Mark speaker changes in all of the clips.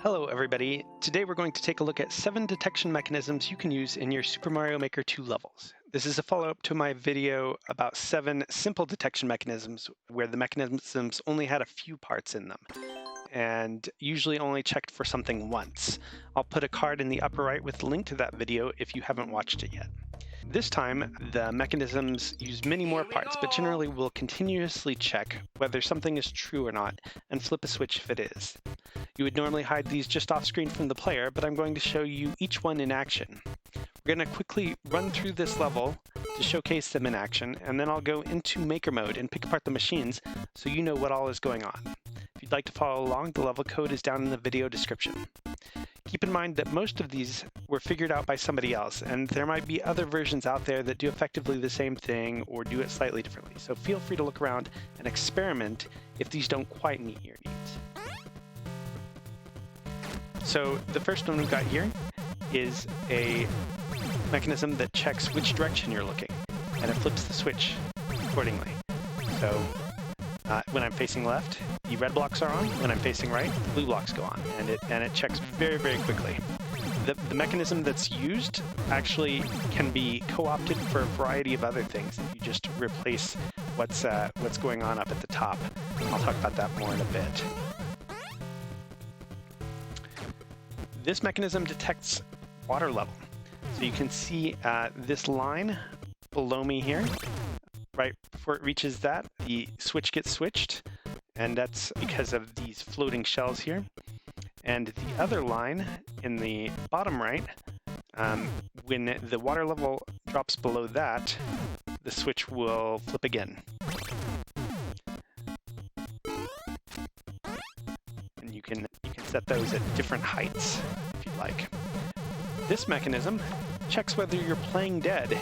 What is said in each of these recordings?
Speaker 1: Hello everybody. Today we're going to take a look at 7 detection mechanisms you can use in your Super Mario Maker 2 levels. This is a follow-up to my video about 7 simple detection mechanisms where the mechanisms only had a few parts in them and usually only checked for something once. I'll put a card in the upper right with the link to that video if you haven't watched it yet. This time, the mechanisms use many more parts, but generally will continuously check whether something is true or not and flip a switch if it is. You would normally hide these just off screen from the player, but I'm going to show you each one in action. We're going to quickly run through this level to showcase them in action, and then I'll go into Maker mode and pick apart the machines so you know what all is going on. If you'd like to follow along, the level code is down in the video description. Keep in mind that most of these were figured out by somebody else, and there might be other versions out there that do effectively the same thing or do it slightly differently. So feel free to look around and experiment if these don't quite meet your needs. So the first one we've got here is a mechanism that checks which direction you're looking, and it flips the switch accordingly. So when I'm facing left, the red blocks are on. When I'm facing right, the blue blocks go on, and it checks very, very quickly. The mechanism that's used actually can be co-opted for a variety of other things if you just replace what's going on up at the top. I'll talk about that more in a bit. This mechanism detects water level. So you can see this line below me here. Right before it reaches that, the switch gets switched, and that's because of these floating shells here. And the other line in the bottom right, when the water level drops below that, the switch will flip again. And you can set those at different heights if you'd like. This mechanism checks whether you're playing dead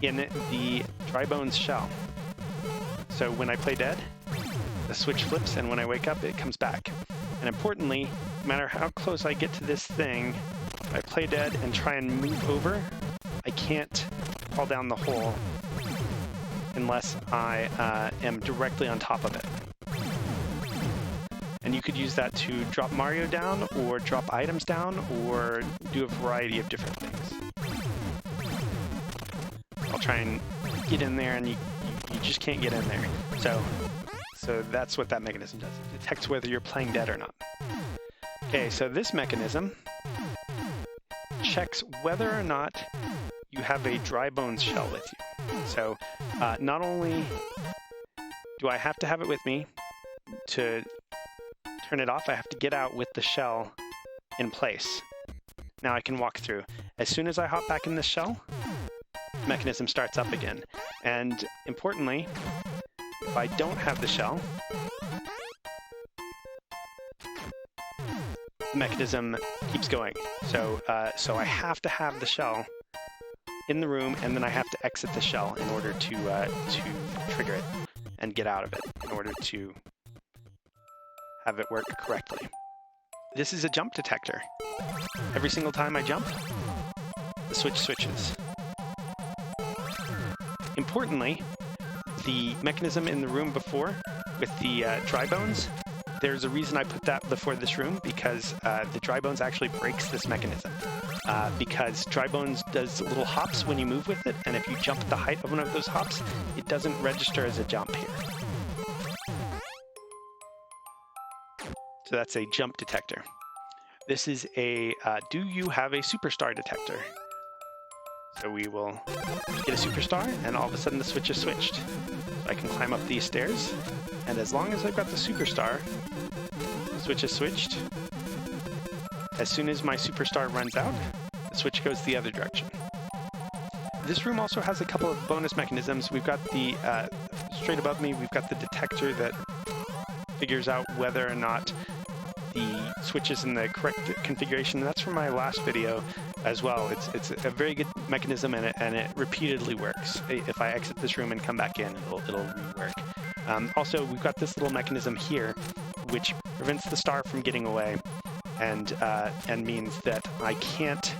Speaker 1: in the dry bones shell. So when I play dead, the switch flips, and when I wake up, it comes back. And importantly, no matter how close I get to this thing, if I play dead and try and move over, I can't fall down the hole unless I am directly on top of it. And you could use that to drop Mario down, or drop items down, or do a variety of different things. I'll try and get in there, and you just can't get in there. So that's what that mechanism does. It detects whether you're playing dead or not. Okay, so this mechanism checks whether or not you have a dry bones shell with you. So not only do I have to have it with me to turn it off, I have to get out with the shell in place. Now I can walk through. As soon as I hop back in the shell, the mechanism starts up again. And importantly, if I don't have the shell, the mechanism keeps going. So I have to have the shell in the room, and then I have to exit the shell in order to trigger it and get out of it in order to have it work correctly. This is a jump detector. Every single time I jump, the switch switches. Importantly, the mechanism in the room before with the dry bones, there's a reason I put that before this room, because the dry bones actually breaks this mechanism. Because dry bones does little hops when you move with it, and if you jump at the height of one of those hops, it doesn't register as a jump here. So that's a jump detector. This is a do you have a superstar detector? So we will get a superstar, and all of a sudden the switch is switched. So I can climb up these stairs, and as long as I've got the superstar, the switch is switched. As soon as my superstar runs out, the switch goes the other direction. This room also has a couple of bonus mechanisms. We've got the, straight above me, we've got the detector that figures out whether or not the switch is in the correct configuration. That's from my last video as well. It's a very good mechanism, and it repeatedly works. If I exit this room and come back in, it'll rework. Also, we've got this little mechanism here, which prevents the star from getting away, and means that I can't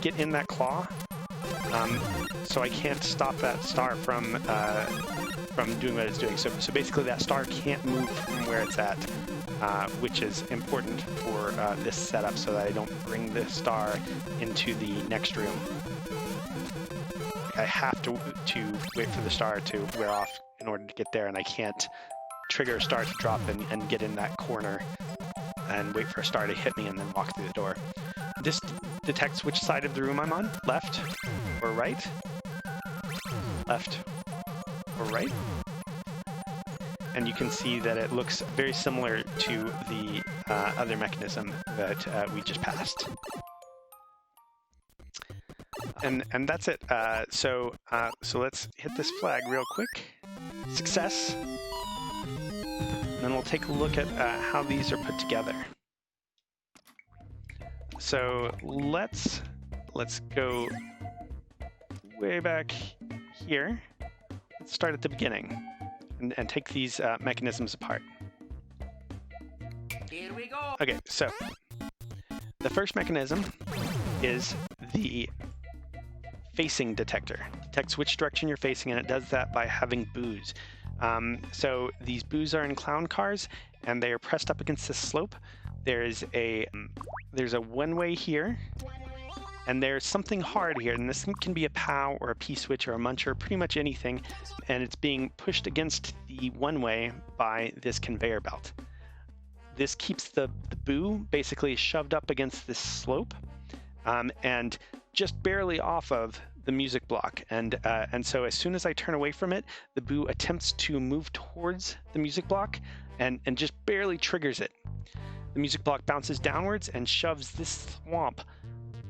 Speaker 1: get in that claw, so I can't stop that star from doing what it's doing. So basically, that star can't move from where it's at. which is important for this setup so that I don't bring the star into the next room. I have to wait for the star to wear off in order to get there, and I can't trigger a star to drop and get in that corner and wait for a star to hit me and then walk through the door. This detects which side of the room I'm on, left or right, left or right. And you can see that it looks very similar to the other mechanism that we just passed. And that's it. So let's hit this flag real quick. Success. And then we'll take a look at how these are put together. So let's go way back here. Let's start at the beginning and take these mechanisms apart.
Speaker 2: Here we go.
Speaker 1: Okay, so the first mechanism is the facing detector. It detects which direction you're facing, and it does that by having boos. So these boos are in clown cars, and they are pressed up against the slope. There's a one-way here, and there's something hard here, and this can be a POW or a P-switch or a muncher, pretty much anything, and it's being pushed against the one-way by this conveyor belt. This keeps the boo basically shoved up against this slope, and just barely off of the music block, and so as soon as I turn away from it, the boo attempts to move towards the music block and just barely triggers it. The music block bounces downwards and shoves this thwomp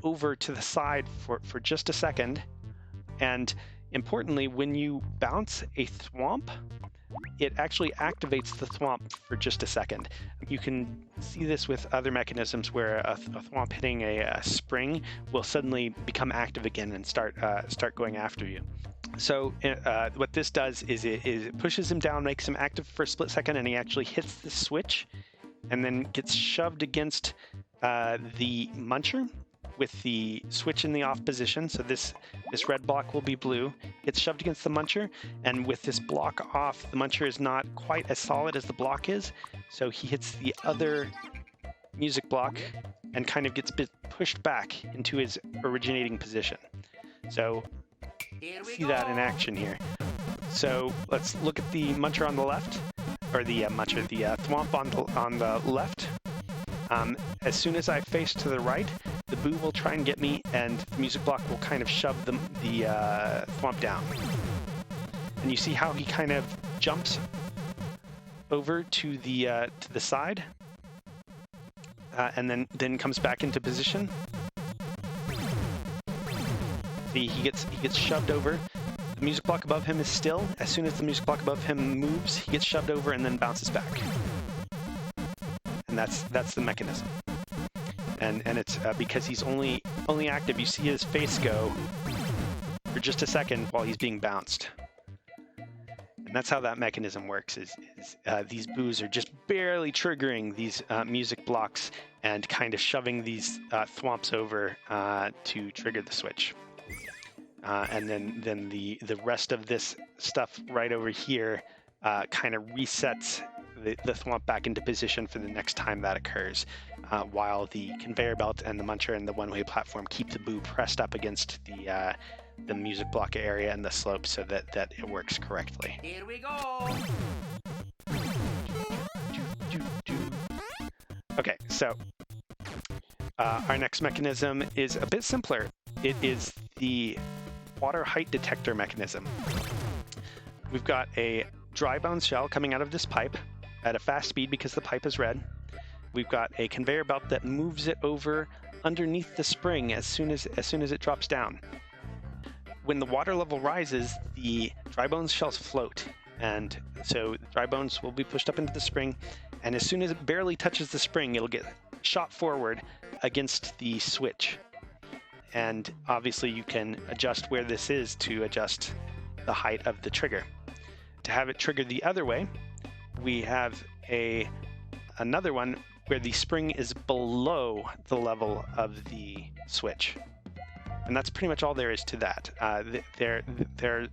Speaker 1: over to the side for just a second. And importantly, when you bounce a thwomp, it actually activates the thwomp for just a second. You can see this with other mechanisms where a thwomp hitting a spring will suddenly become active again and start going after you. So what this does is it pushes him down, makes him active for a split second, and he actually hits the switch and then gets shoved against the muncher with the switch in the off position. So this red block will be blue. Gets shoved against the muncher, and with this block off, the muncher is not quite as solid as the block is. So he hits the other music block and kind of gets pushed back into his originating position. So see that in action here. So let's look at the muncher on the left, or the thwomp on the left. As soon as I face to the right, the boo will try and get me, and the music block will kind of shove the thwomp down. And you see how he kind of jumps over to the side, and then comes back into position. See, he gets shoved over. The music block above him is still. As soon as the music block above him moves, he gets shoved over and then bounces back. And that's the mechanism. And it's because he's only active. You see his face go for just a second while he's being bounced. And that's how that mechanism works. Is these boos are just barely triggering these music blocks and kind of shoving these thwomps over to trigger the switch. And then the rest of this stuff right over here kind of resets the thwomp back into position for the next time that occurs, while the conveyor belt and the muncher and the one-way platform keep the boo pressed up against the music block area and the slope so that it works correctly.
Speaker 2: Here we go.
Speaker 1: Okay, so our next mechanism is a bit simpler. It is the water height detector mechanism. We've got a dry bones shell coming out of this pipe at a fast speed because the pipe is red. We've got a conveyor belt that moves it over underneath the spring as soon as it drops down. When the water level rises, the dry bones shells float, and so the dry bones will be pushed up into the spring, and as soon as it barely touches the spring, it'll get shot forward against the switch. And obviously you can adjust where this is to adjust the height of the trigger. To have it triggered the other way, we have another one where the spring is below the level of the switch. And that's pretty much all there is to that. There are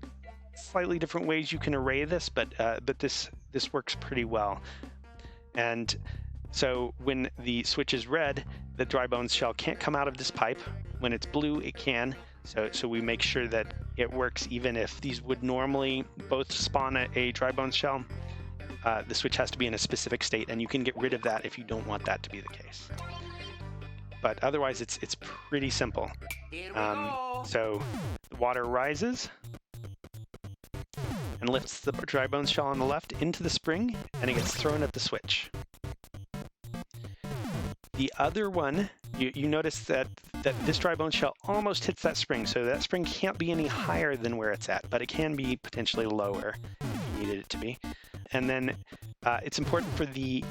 Speaker 1: slightly different ways you can array this, but this works pretty well. And So when the switch is red, the dry bones shell can't come out of this pipe. When it's blue, it can. So we make sure that it works even if these would normally both spawn a dry bones shell. The switch has to be in a specific state, and you can get rid of that if you don't want that to be the case. But otherwise, it's pretty simple. So the water rises and lifts the dry bones shell on the left into the spring, and it gets thrown at the switch. The other one, you notice that this dry bone shell almost hits that spring, so that spring can't be any higher than where it's at, but it can be potentially lower if you needed it to be. And then it's important for the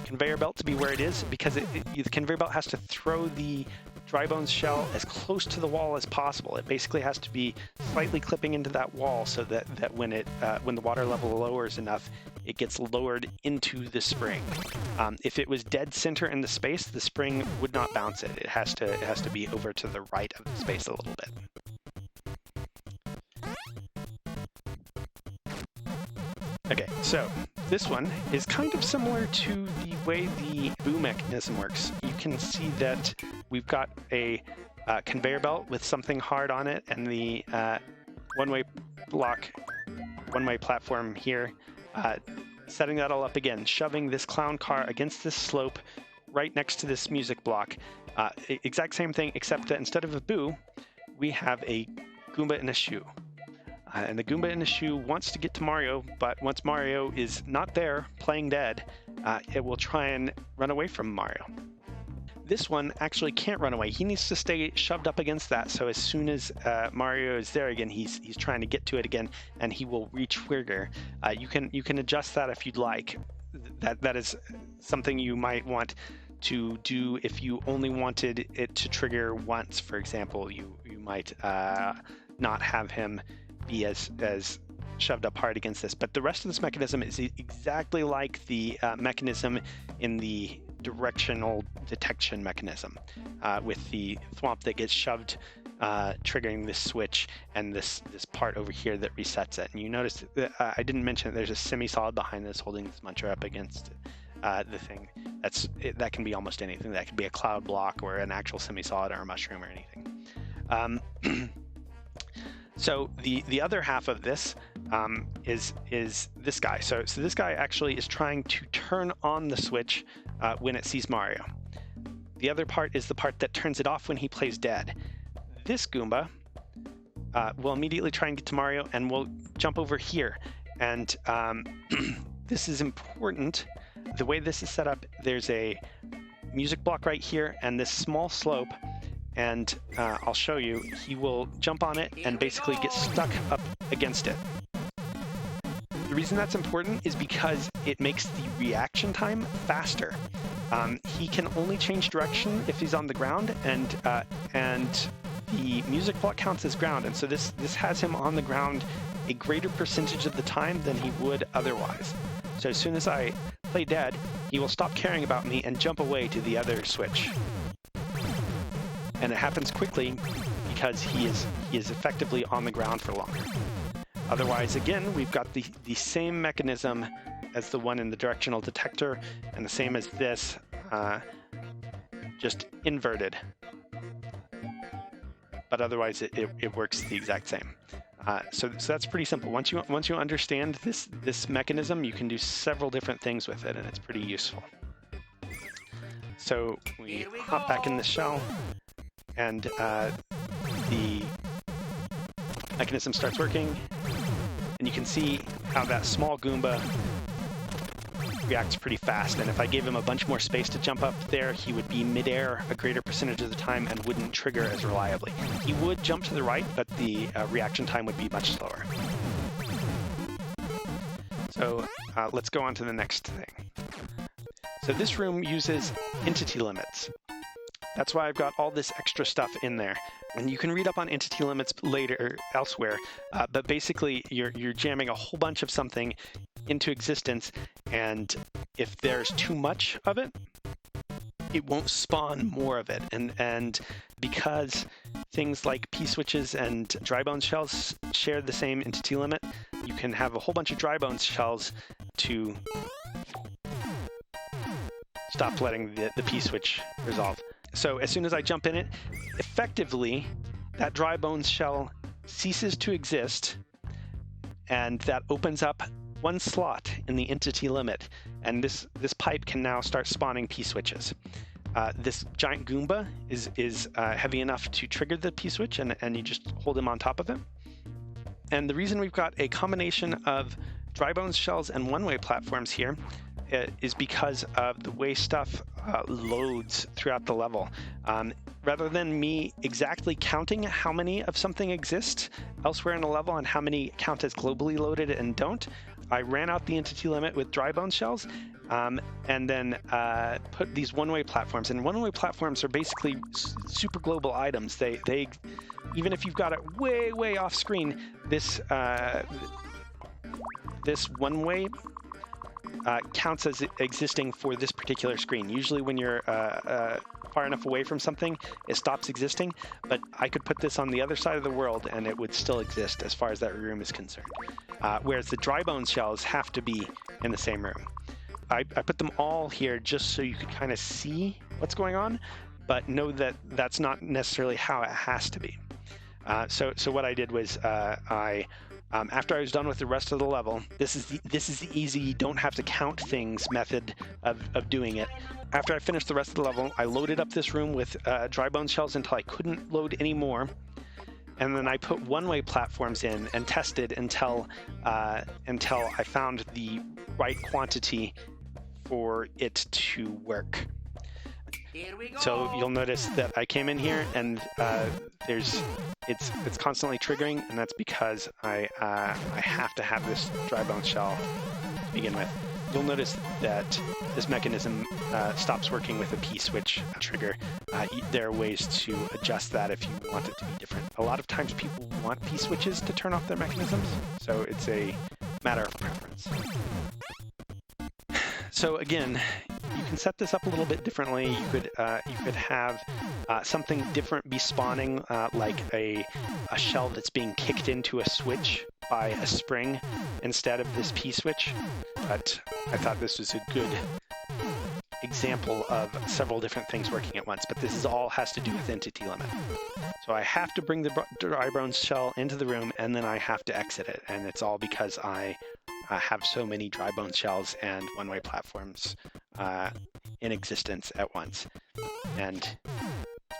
Speaker 1: conveyor belt to be where it is, because the conveyor belt has to throw the dry bones shell as close to the wall as possible. It basically has to be slightly clipping into that wall so that when the water level lowers enough, it gets lowered into the spring. If it was dead center in the space, the spring would not bounce it. It has to be over to the right of the space a little bit. Okay, so this one is kind of similar to the way the boo mechanism works. You can see that we've got a conveyor belt with something hard on it, and the one-way block, one-way platform here, setting that all up again, shoving this clown car against this slope right next to this music block. Exact same thing, except that instead of a boo, we have a Goomba in a shoe. And the Goomba in the shoe wants to get to Mario, but once Mario is not there, playing dead, it will try and run away from Mario. This one actually can't run away. He needs to stay shoved up against that, so as soon as Mario is there again, he's trying to get to it again, and he will re-trigger. You can adjust that if you'd like. That is something you might want to do if you only wanted it to trigger once. For example, you might not have him be as shoved up hard against this, but the rest of this mechanism is exactly like the mechanism in the directional detection mechanism, with the thwomp that gets shoved, triggering this switch, and this part over here that resets it. And you notice that I didn't mention that there's a semi-solid behind this holding this muncher up against the thing. That can be almost anything. That could be a cloud block or an actual semi-solid or a mushroom or anything. So the other half of this is this guy. So this guy actually is trying to turn on the switch when it sees Mario. The other part is the part that turns it off when he plays dead. This Goomba will immediately try and get to Mario and will jump over here. And this is important. The way this is set up, there's a music block right here and this small slope. And I'll show you, he will jump on it and basically get stuck up against it. The reason that's important is because it makes the reaction time faster. He can only change direction if he's on the ground, and the music block counts as ground, and so this has him on the ground a greater percentage of the time than he would otherwise. So as soon as I play dead, he will stop caring about me and jump away to the other switch. And it happens quickly because he is effectively on the ground for longer. Otherwise, again, we've got the same mechanism as the one in the directional detector, and the same as this, just inverted. But otherwise, it works the exact same. So that's pretty simple. Once you understand this mechanism, you can do several different things with it, and it's pretty useful. So we hop back in the shell. And the mechanism starts working, and you can see how that small Goomba reacts pretty fast. And if I gave him a bunch more space to jump up there, he would be midair a greater percentage of the time and wouldn't trigger as reliably. He would jump to the right, but the reaction time would be much slower. So let's go on to the next thing. So this room uses entity limits. That's why I've got all this extra stuff in there. And you can read up on entity limits later elsewhere, but basically you're jamming a whole bunch of something into existence, and if there's too much of it, it won't spawn more of it. And because things like P-switches and dry bones shells share the same entity limit, you can have a whole bunch of dry bones shells to stop letting the P-switch resolve. So as soon as I jump in it, effectively, that dry bones shell ceases to exist, and that opens up one slot in the entity limit, and this pipe can now start spawning P-switches. This giant Goomba is heavy enough to trigger the P-switch, and you just hold him on top of it. And the reason we've got a combination of dry bones shells and one-way platforms here is because of the way stuff loads throughout the level. Rather than me exactly counting how many of something exist elsewhere in the level and how many count as globally loaded and don't, I ran out the entity limit with dry bone shells, and then put these one-way platforms. And one-way platforms are basically super global items. They even if you've got it way off screen, this one-way counts as existing for this particular screen. Usually when you're far enough away from something, it stops existing, but I could put this on the other side of the world and it would still exist as far as that room is concerned. Whereas the dry bone shells have to be in the same room. I put them all here just so you could kind of see what's going on, but know that that's not necessarily how it has to be. So what I did was after I was done with the rest of the level, this is the easy, don't have to count things method of doing it. After I finished the rest of the level, I loaded up this room with dry bone shells until I couldn't load any more. And then I put one-way platforms in and tested until I found the right quantity for it to work. So you'll notice that I came in here and it's constantly triggering, and that's because I have to have this dry bone shell to begin with. You'll notice that this mechanism stops working with a P-switch trigger. There are ways to adjust that if you want it to be different. A lot of times people want P-switches to turn off their mechanisms, so it's a matter of preference. So again, you can set this up a little bit differently. You could have something different be spawning, like a shell that's being kicked into a switch by a spring instead of this P-switch. But I thought this was a good example of several different things working at once. But this all has to do with entity limit. So I have to bring the dry bones shell into the room, and then I have to exit it. And it's all because I have so many dry bone shells and one-way platforms in existence at once. And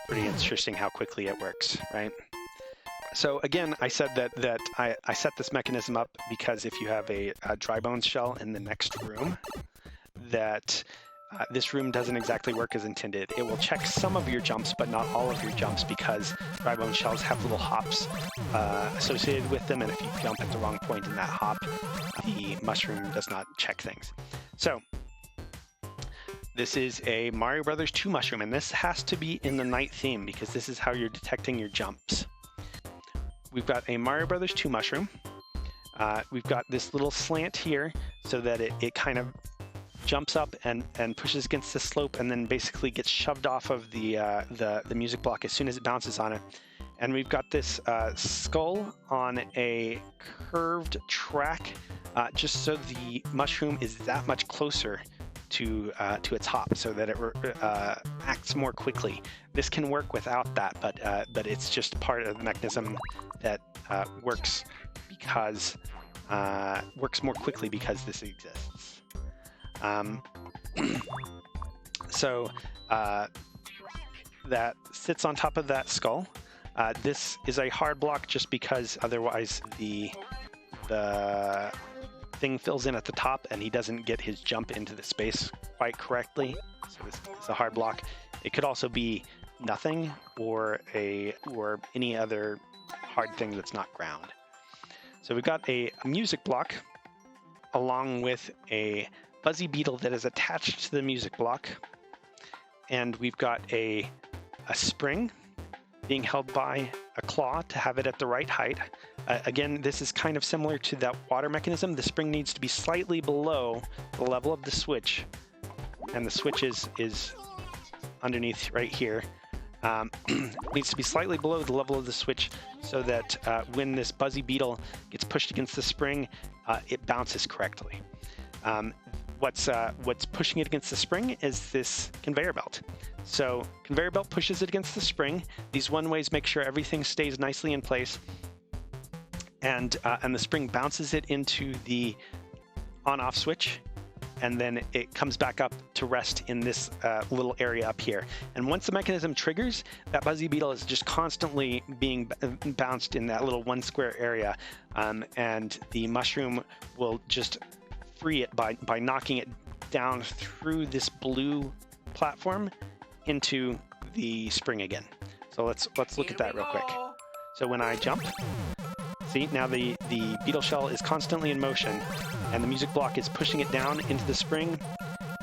Speaker 1: pretty interesting how quickly it works, right? So again, I said that I set this mechanism up because if you have a dry bone shell in the next room, that this room doesn't exactly work as intended. It will check some of your jumps, but not all of your jumps, because dry bone shells have little hops associated with them, and if you jump at the wrong point in that hop, the mushroom does not check things. So this is a Mario Brothers 2 mushroom, and this has to be in the night theme because this is how you're detecting your jumps. We've got a Mario Brothers 2 mushroom. We've got this little slant here so that it kind of jumps up and pushes against the slope and then basically gets shoved off of the music block as soon as it bounces on it. And we've got this skull on a curved track just so the mushroom is that much closer to its hop so that it acts more quickly. This can work without that, but it's just part of the mechanism that works more quickly because this exists. So that sits on top of that skull. This is a hard block just because otherwise the thing fills in at the top and he doesn't get his jump into the space quite correctly. So this is a hard block. It could also be nothing or any other hard thing that's not ground. So we've got a music block along with a fuzzy beetle that is attached to the music block, and we've got a spring being held by a claw to have it at the right height. Again, this is kind of similar to that water mechanism. The spring needs to be slightly below the level of the switch, and the switch is underneath right here. It needs to be slightly below the level of the switch so that when this buzzy beetle gets pushed against the spring, it bounces correctly. what's pushing it against the spring is this conveyor belt. So conveyor belt pushes it against the spring. These one-ways make sure everything stays nicely in place, and the spring bounces it into the on-off switch, and then it comes back up to rest in this little area up here. And once the mechanism triggers, that Buzzy Beetle is just constantly being bounced in that little one square area, and the mushroom will just free it by knocking it down through this blue platform into the spring again. So let's look at that real quick. So when I jump, see, now the beetle shell is constantly in motion, and the music block is pushing it down into the spring.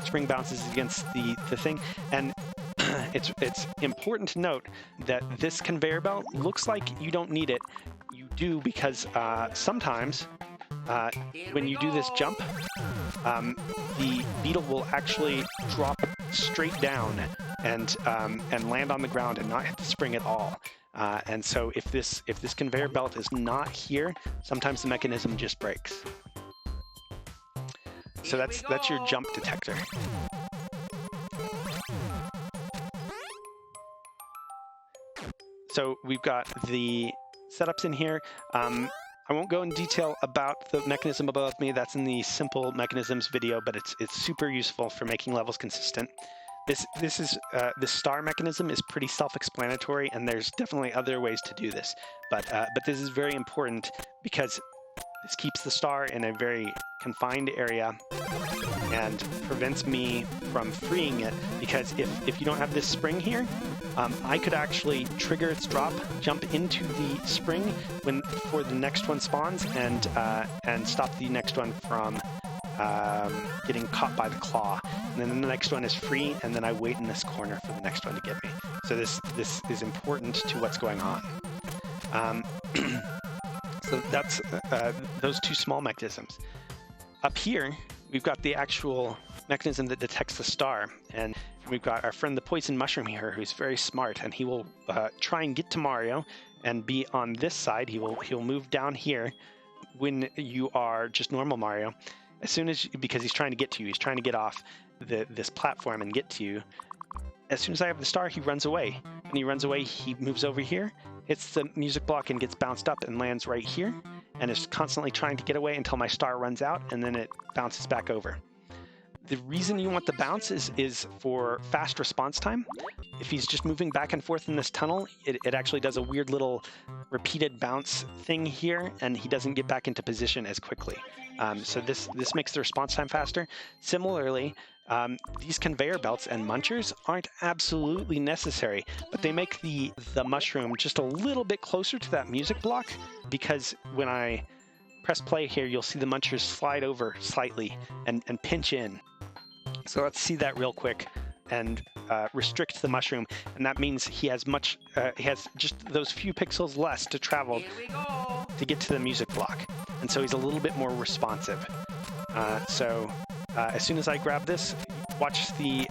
Speaker 1: Spring bounces against the thing, and it's important to note that this conveyor belt looks like you don't need it. You do, because sometimes when you do this jump, the beetle will actually drop straight down and land on the ground and not hit the spring at all. And so if this conveyor belt is not here, sometimes the mechanism just breaks. So that's your jump detector. So we've got the setups in here. I won't go in detail about the mechanism above me. That's in the simple mechanisms video, but it's super useful for making levels consistent. This star mechanism is pretty self-explanatory, and there's definitely other ways to do this. But this is very important because this keeps the star in a very confined area and prevents me from freeing it, because if you don't have this spring here, I could actually trigger its drop, jump into the spring before the next one spawns, and stop the next one from getting caught by the claw. And then the next one is free, and then I wait in this corner for the next one to get me. So this is important to what's going on. So that's those two small mechanisms. Up here, we've got the actual mechanism that detects the star, and we've got our friend the poison mushroom here, who's very smart, and he will try and get to Mario and be on this side. He'll move down here when you are just normal Mario. As soon as because he's trying to get to you, he's trying to get off this platform and get to you. As soon as I have the star, he runs away. When he runs away, he moves over here, hits the music block, and gets bounced up and lands right here, and is constantly trying to get away until my star runs out, and then it bounces back over. The reason you want the bounce is for fast response time. If he's just moving back and forth in this tunnel, it actually does a weird little repeated bounce thing here, and he doesn't get back into position as quickly. So this makes the response time faster. Similarly, these conveyor belts and munchers aren't absolutely necessary, but they make the mushroom just a little bit closer to that music block, because when I press play here, you'll see the munchers slide over slightly and pinch in. So let's see that real quick and restrict the mushroom, and that means he has just those few pixels less to travel to get to the music block, and so he's a little bit more responsive. As soon as I grab this, watch the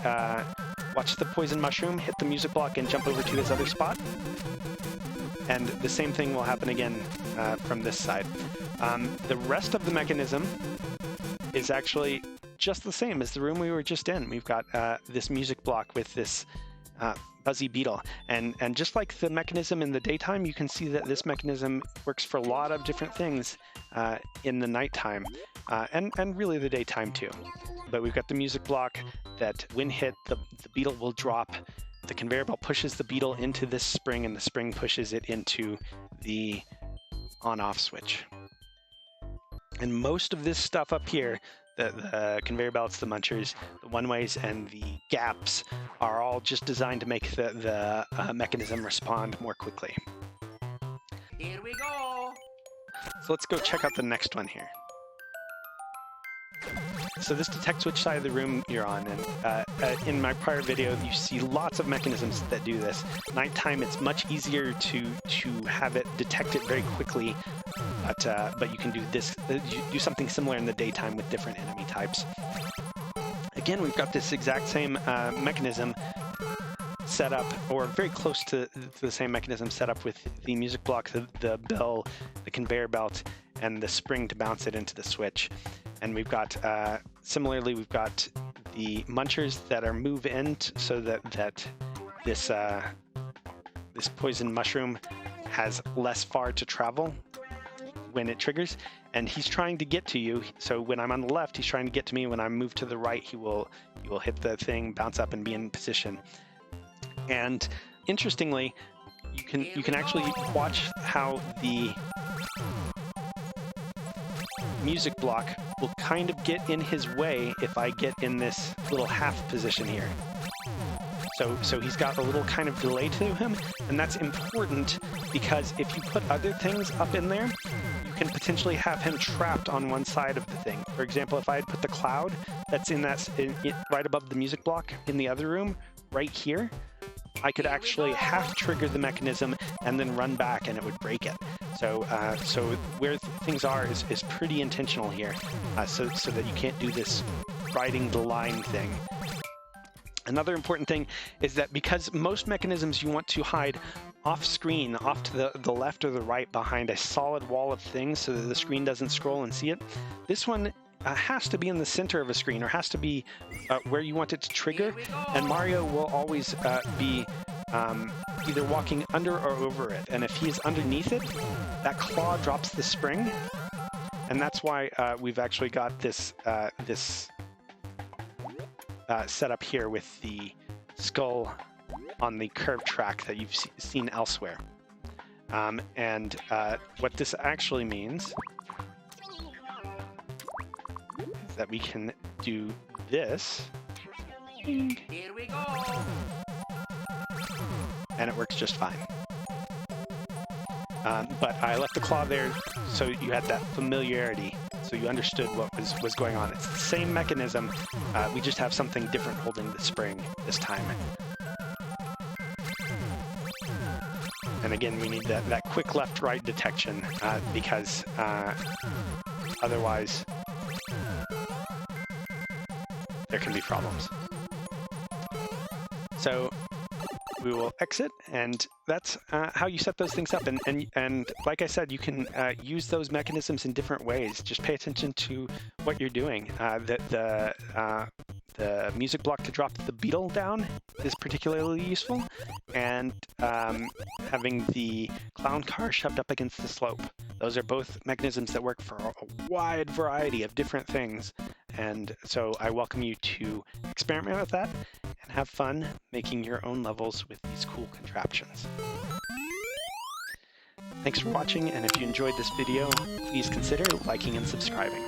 Speaker 1: poison mushroom hit the music block and jump over to his other spot, and the same thing will happen again from this side. The rest of the mechanism is actually just the same as the room we were just in. We've got this music block with this Buzzy Beetle, and just like the mechanism in the daytime, you can see that this mechanism works for a lot of different things in the nighttime, and really the daytime too. But we've got the music block that when hit, the beetle will drop. The conveyor belt pushes the beetle into this spring, and the spring pushes it into the on-off switch. And most of this stuff up here, the conveyor belts, the munchers, the one-ways, and the gaps are all just designed to make the mechanism respond more quickly.
Speaker 2: Here we go!
Speaker 1: So let's go check out the next one here. So this detects which side of the room you're on, and in my prior video you see lots of mechanisms that do this. Nighttime, it's much easier to have it detect it very quickly, but you can do something similar in the daytime with different enemy types. Again, we've got this exact same mechanism set up, or very close to the same mechanism set up, with the music block, the bell, the conveyor belt, and the spring to bounce it into the switch. And we've got, similarly, we've got the munchers that are move in so that this, this poison mushroom has less far to travel when it triggers. And he's trying to get to you. So when I'm on the left, he's trying to get to me. When I move to the right, he will hit the thing, bounce up, and be in position. And interestingly, you can actually watch how the music block will kind of get in his way if I get in this little half position here. So he's got a little kind of delay to him, and that's important because if you put other things up in there, you can potentially have him trapped on one side of the thing. For example, if I had put the cloud that's right above the music block in the other room, right here, I could actually half trigger the mechanism and then run back and it would break it. So where things are is pretty intentional here, so that you can't do this riding the line thing. Another important thing is that because most mechanisms you want to hide off screen, off to the left or the right behind a solid wall of things so that the screen doesn't scroll and see it, this one has to be in the center of a screen or has to be where you want it to trigger, and Mario will always be either walking under or over it, and if he's underneath it, that claw drops the spring, and that's why we've actually got this set up here with the skull on the curved track that you've seen elsewhere. And what this actually means is that we can do this.
Speaker 2: Here we go.
Speaker 1: And it works just fine. But I left the claw there so you had that familiarity, so you understood what was going on. It's the same mechanism, we just have something different holding the spring this time. And again, we need that quick left-right detection because otherwise there can be problems. So we will exit, and that's how you set those things up. And like I said, you can use those mechanisms in different ways. Just pay attention to what you're doing. The music block to drop the beetle down is particularly useful, and having the clown car shoved up against the slope. Those are both mechanisms that work for a wide variety of different things. And so I welcome you to experiment with that and have fun making your own levels with these cool contraptions. Thanks for watching, and if you enjoyed this video, please consider liking and subscribing.